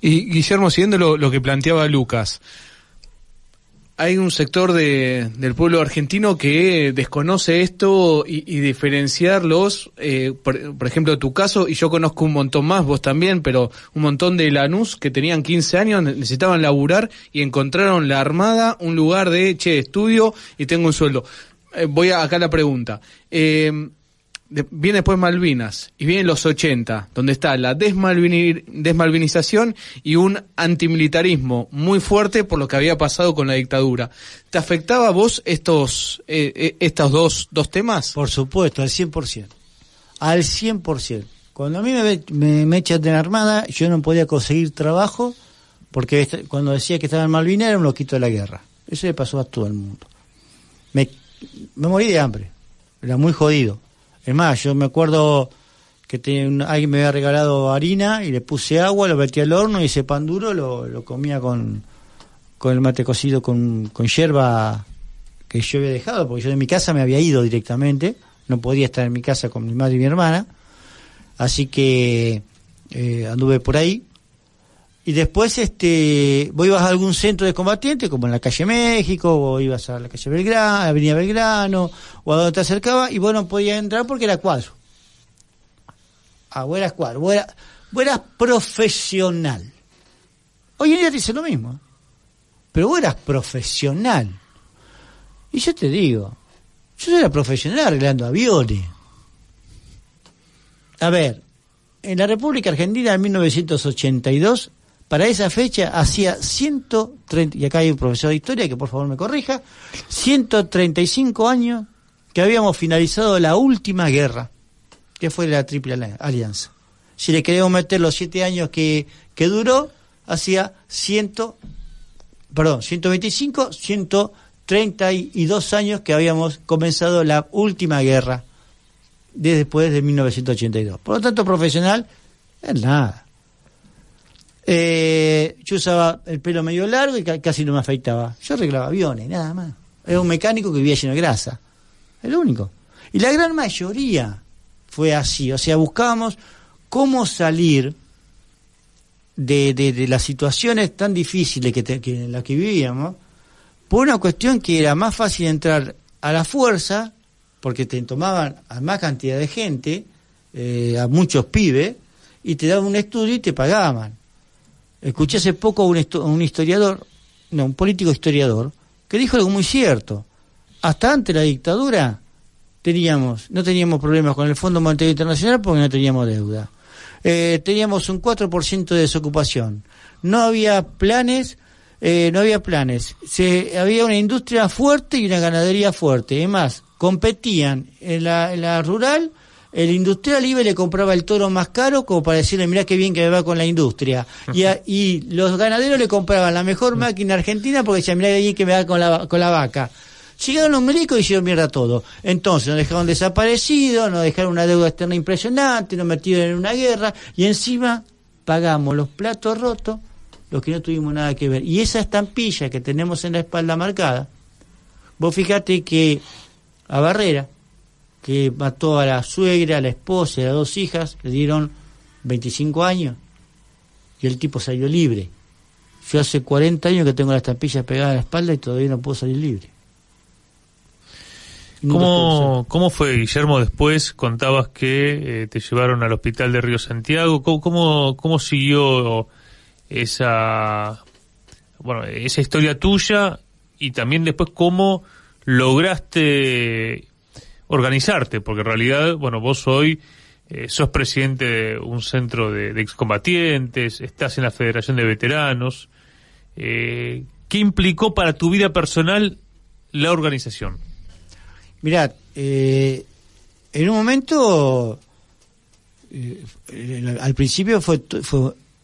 Y Guillermo, siguiendo lo que planteaba Lucas, hay un sector del pueblo argentino que desconoce esto y diferenciarlos, por ejemplo, tu caso, y yo conozco un montón más, vos también, pero un montón de Lanús que tenían 15 años, necesitaban laburar y encontraron la Armada, un lugar de, estudio y tengo un sueldo. Voy acá a la pregunta. Viene después Malvinas y vienen los 80, donde está la desmalvinización y un antimilitarismo muy fuerte por lo que había pasado con la dictadura. ¿Te afectaba a vos estos dos temas? Por supuesto, al 100%. Al 100%. Cuando a mí me echan de la Armada, yo no podía conseguir trabajo porque cuando decía que estaba en Malvinas era un loquito de la guerra. Eso le pasó a todo el mundo. Me morí de hambre. Era muy jodido. Es más, yo me acuerdo que alguien me había regalado harina y le puse agua, lo metí al horno y ese pan duro lo comía con el mate cocido con yerba que yo había dejado, porque yo de mi casa me había ido directamente, no podía estar en mi casa con mi madre y mi hermana, así que anduve por ahí. Y después vos ibas a algún centro de combatientes, como en la calle México, o ibas a la calle Belgrano, Avenida Belgrano, o a donde te acercabas, y vos no podías entrar porque era cuadro. Vos eras cuadro, vos eras profesional. Hoy en día te dice lo mismo, pero vos eras profesional. Y yo te digo, yo era profesional arreglando aviones. A ver, en la República Argentina en 1982, para esa fecha hacía 130, y acá hay un profesor de historia que por favor me corrija, 135 años que habíamos finalizado la última guerra, que fue la Triple Alianza. Si le queremos meter los 7 años que duró, hacía 125, 132 años que habíamos comenzado la última guerra después de 1982. Por lo tanto, profesional, es nada. Yo usaba el pelo medio largo y casi no me afeitaba. Yo arreglaba aviones, nada más. Era un mecánico que vivía lleno de grasa. Es lo único. Y la gran mayoría fue así. O sea, buscábamos cómo salir de las situaciones tan difíciles que en las que vivíamos, por una cuestión que era más fácil entrar a la fuerza, porque te tomaban a más cantidad de gente, a muchos pibes, y te daban un estudio y te pagaban. Escuché hace poco un político historiador, que dijo algo muy cierto. hasta antes de la dictadura, no teníamos problemas con el Fondo Monetario Internacional porque no teníamos deuda. Teníamos un 4% de desocupación. No había planes. Había una industria fuerte y una ganadería fuerte. Además, competían en la rural. El industrial iba y le compraba el toro más caro como para decirle, mirá qué bien que me va con la industria. Y los ganaderos le compraban la mejor máquina argentina porque decían, mirá qué bien que me va con la vaca. Llegaron los milicos y hicieron mierda todo. Entonces nos dejaron desaparecidos, nos dejaron una deuda externa impresionante, nos metieron en una guerra y encima pagamos los platos rotos los que no tuvimos nada que ver. Y esa estampilla que tenemos en la espalda marcada, vos fíjate que a Barrera, que mató a la suegra, a la esposa y a las 2 hijas, le dieron 25 años y el tipo salió libre. Yo hace 40 años que tengo las estampillas pegadas a la espalda y todavía no puedo salir libre. ¿Cómo fue, Guillermo? Después contabas que te llevaron al hospital de Río Santiago. ¿Cómo siguió esa historia tuya? Y también después, ¿cómo lograste organizarte? Porque en realidad, vos hoy sos presidente de un centro de excombatientes, estás en la Federación de Veteranos. ¿Qué implicó para tu vida personal la organización? Mirá, en un momento, al principio fue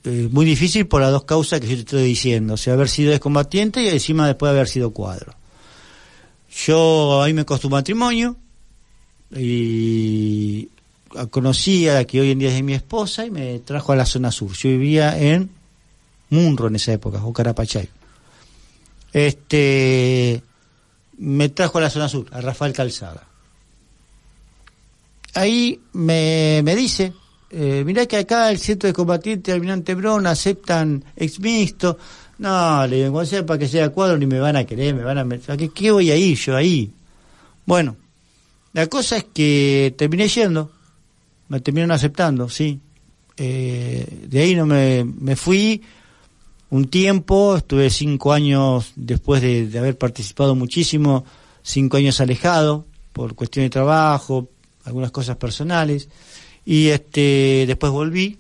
muy difícil por las 2 causas que yo te estoy diciendo, o sea, haber sido excombatiente y encima después haber sido cuadro. Ahí me costó un matrimonio y conocí a la que hoy en día es mi esposa y me trajo a la zona sur. Yo vivía en Munro en esa época, o Carapachay. Me trajo a la zona sur, a Rafael Calzada. Ahí me dice, mirá que acá el centro de combatientes Almirante Brown aceptan exmixto. No, le digo, cuando sea para que sea cuadro ni me van a querer, ¿qué voy a ir yo ahí? Bueno, la cosa es que terminé yendo, me terminaron aceptando, sí. De ahí no me fui un tiempo, estuve 5 años después de haber participado muchísimo, 5 años alejado por cuestión de trabajo, algunas cosas personales, y después volví,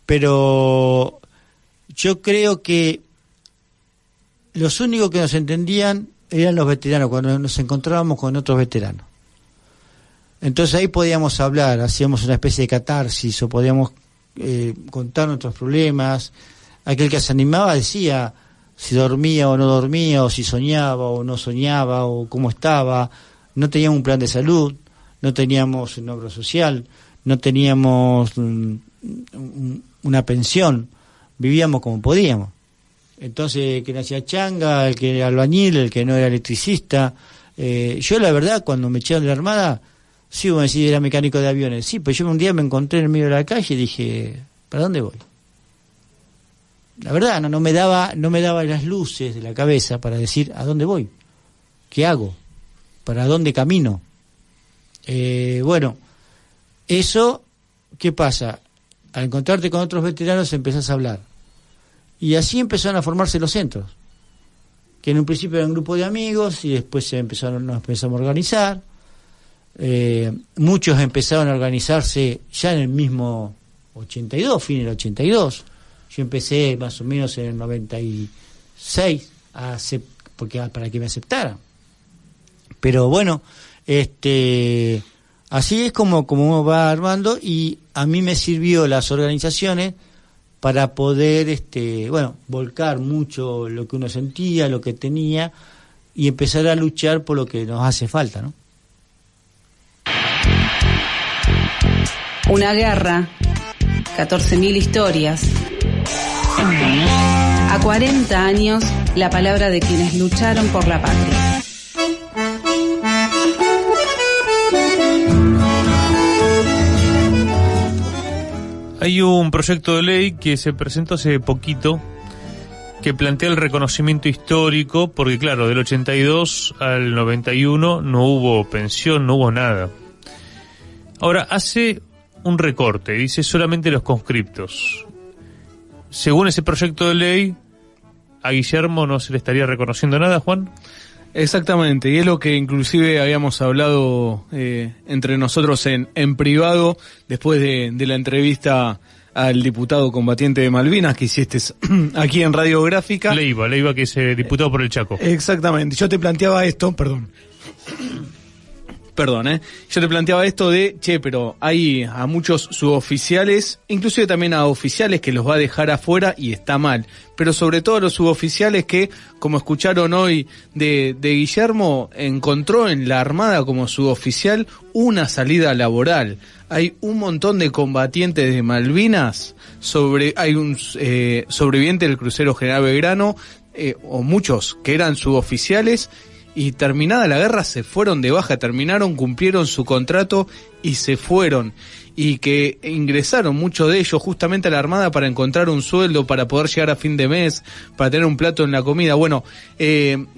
pero yo creo que los únicos que nos entendían eran los veteranos, cuando nos encontrábamos con otros veteranos. Entonces ahí podíamos hablar, hacíamos una especie de catarsis, o podíamos contar nuestros problemas. Aquel que se animaba decía si dormía o no dormía, o si soñaba o no soñaba, o cómo estaba. No teníamos un plan de salud, no teníamos un obra social, no teníamos una pensión, vivíamos como podíamos. Entonces, el que no hacía changa, el que era albañil, el que no era electricista. Yo, la verdad, cuando me echaron de la Armada, sí, vos me decís, era mecánico de aviones. Sí, pues yo un día me encontré en el medio de la calle y dije, ¿para dónde voy? La verdad, no me daba las luces de la cabeza para decir, ¿a dónde voy? ¿Qué hago? ¿Para dónde camino? Bueno, eso, ¿qué pasa? Al encontrarte con otros veteranos empezás a hablar. Y así empezaron a formarse los centros, que en un principio eran un grupo de amigos y después nos empezamos a organizar. Muchos empezaron a organizarse ya en el mismo 82, fin del 82. Yo empecé más o menos en el 96 para que me aceptaran. Pero bueno, así es como uno va armando, y a mí me sirvió las organizaciones para poder volcar mucho lo que uno sentía, lo que tenía, y empezar a luchar por lo que nos hace falta, ¿no? Una guerra, 14.000 historias. A 40 años, la palabra de quienes lucharon por la patria. Hay un proyecto de ley que se presentó hace poquito que plantea el reconocimiento histórico, porque claro, del 82 al 91 no hubo pensión, no hubo nada. Ahora, hace un recorte, dice solamente los conscriptos. Según ese proyecto de ley, ¿a Guillermo no se le estaría reconociendo nada, Juan? Exactamente, y es lo que inclusive habíamos hablado entre nosotros en privado después de la entrevista al diputado combatiente de Malvinas que hiciste aquí en Radiográfica. Leiva, que es diputado por el Chaco. Exactamente, yo te planteaba esto, perdón, yo te planteaba esto de, pero hay a muchos suboficiales, inclusive también a oficiales que los va a dejar afuera y está mal, pero sobre todo a los suboficiales que, como escucharon hoy de Guillermo, encontró en la Armada como suboficial una salida laboral. Hay un montón de combatientes de Malvinas, hay un sobreviviente del crucero General Belgrano, o muchos que eran suboficiales, y terminada la guerra se fueron de baja, cumplieron su contrato y se fueron, y que ingresaron muchos de ellos justamente a la Armada para encontrar un sueldo, para poder llegar a fin de mes, para tener un plato en la comida. Bueno,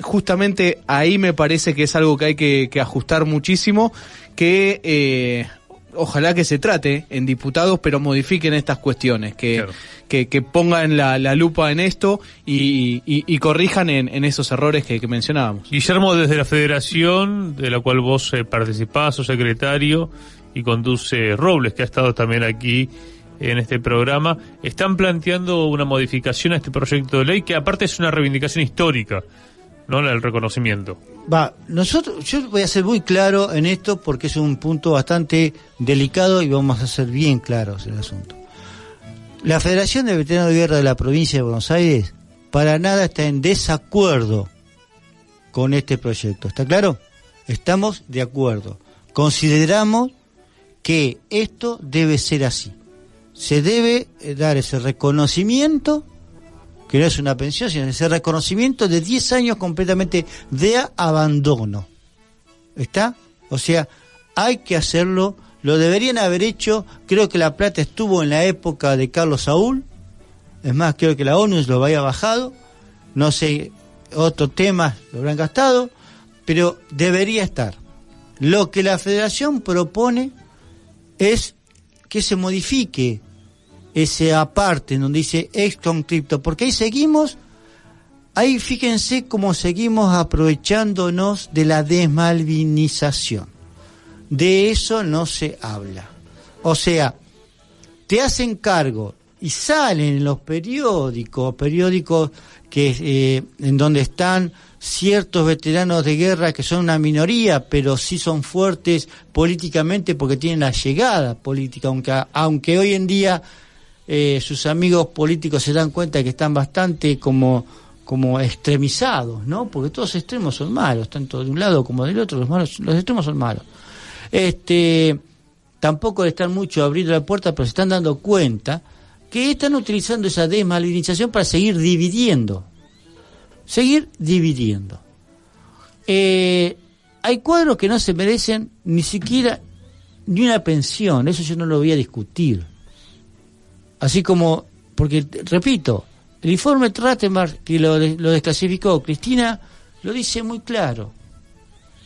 justamente ahí me parece que es algo que hay que ajustar muchísimo, que ojalá que se trate en diputados, pero modifiquen estas cuestiones, claro, que pongan la lupa en esto y corrijan en esos errores que mencionábamos. Guillermo, desde la federación, de la cual vos participás, sos secretario, y conduce Robles, que ha estado también aquí en este programa, están planteando una modificación a este proyecto de ley, que aparte es una reivindicación histórica, ¿no? El reconocimiento. Yo voy a ser muy claro en esto porque es un punto bastante delicado y vamos a ser bien claros en el asunto. La Federación de Veteranos de Guerra de la Provincia de Buenos Aires para nada está en desacuerdo con este proyecto. ¿Está claro? Estamos de acuerdo. Consideramos que esto debe ser así. Se debe dar ese reconocimiento, que no es una pensión, sino ese reconocimiento de 10 años completamente de abandono. ¿Está? O sea, hay que hacerlo, lo deberían haber hecho, creo que La Plata estuvo en la época de Carlos Saúl, es más, creo que la ONU lo había bajado, no sé, otros temas lo habrán gastado, pero debería estar. Lo que la Federación propone es que se modifique ese aparte donde dice ex conscripto, porque ahí fíjense cómo seguimos aprovechándonos de la desmalvinización. De eso no se habla. O sea, te hacen cargo y salen en los periódicos que en donde están ciertos veteranos de guerra que son una minoría, pero sí son fuertes políticamente porque tienen la llegada política, aunque hoy en día sus amigos políticos se dan cuenta que están bastante como extremizados, ¿no? Porque todos los extremos son malos, tanto de un lado como del otro, los extremos son malos. Tampoco le están mucho abriendo la puerta, pero se están dando cuenta que están utilizando esa desmalvinización para seguir dividiendo. Hay cuadros que no se merecen ni siquiera ni una pensión, eso yo no lo voy a discutir. Así como, porque, repito, el informe Trachtenberg que lo desclasificó, Cristina lo dice muy claro,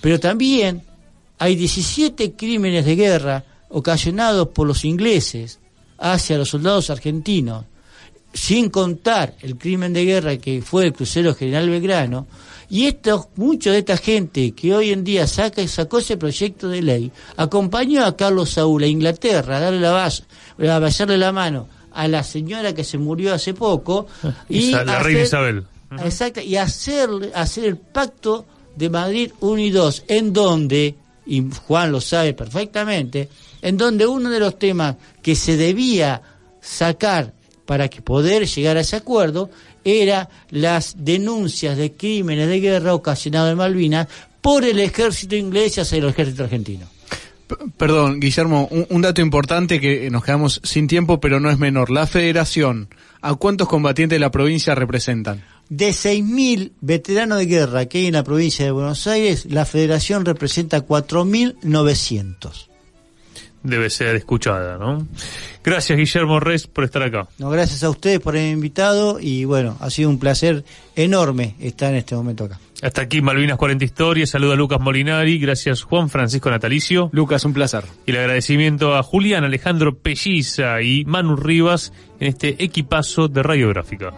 pero también hay 17 crímenes de guerra ocasionados por los ingleses hacia los soldados argentinos, sin contar el crimen de guerra que fue el crucero General Belgrano, y mucha de esta gente que hoy en día sacó ese proyecto de ley, acompañó a Carlos Saúl a Inglaterra a besarle la mano a la señora que se murió hace poco, y la reina Isabel. Exacto, y hacer el pacto de Madrid 1 y 2, en donde, y Juan lo sabe perfectamente, en donde uno de los temas que se debía sacar para que poder llegar a ese acuerdo era las denuncias de crímenes de guerra ocasionados en Malvinas por el ejército inglés hacia el ejército argentino. Perdón, Guillermo, un dato importante que nos quedamos sin tiempo, pero no es menor. La Federación, ¿a cuántos combatientes de la provincia representan? De 6.000 veteranos de guerra que hay en la provincia de Buenos Aires, la Federación representa 4.900. Debe ser escuchada, ¿no? Gracias, Guillermo Res, por estar acá. No, gracias a ustedes por haberme invitado y bueno, ha sido un placer enorme estar en este momento acá. Hasta aquí Malvinas 40 Historias. Saluda a Lucas Molinari. Gracias, Juan Francisco Natalicio. Lucas, un placer. Y el agradecimiento a Julián Alejandro Pelliza y Manu Rivas en este equipazo de Radiográfica.